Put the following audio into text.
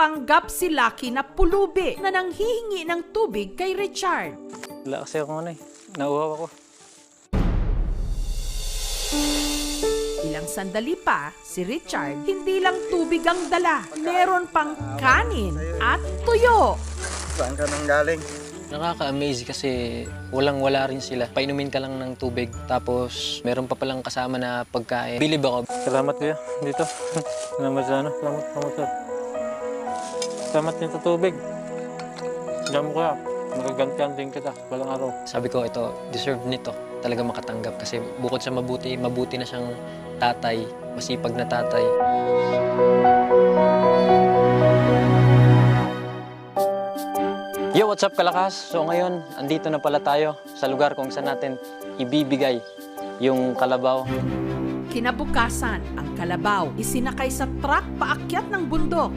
Nagpanggap si Lucky na pulubi na nanghihingi ng tubig kay Richard. Wala kasi ako nauhaw ako. Ilang sandali pa, si Richard hindi lang tubig ang dala. Meron pang kanin at tuyo. Saan ka nang galing? Nakaka-amaze kasi walang-wala rin sila. Painumin ka lang ng tubig, tapos meron pa palang kasama na pagkain. Bilib ako. Salamat kuya, dito. Salamat sa salamat sir. Salamat din sa tubig. Diyan mo kuya, magagantihan din kita, walang araw. Sabi ko ito, deserve nito. Talaga makatanggap kasi bukod sa mabuti na siyang tatay, masipag na tatay. Yo, what's up kalakas? So ngayon, andito na pala tayo sa lugar kung saan natin ibibigay yung kalabaw. Kinabukasan, ang kalabaw isinakay sa truck paakyat ng bundok.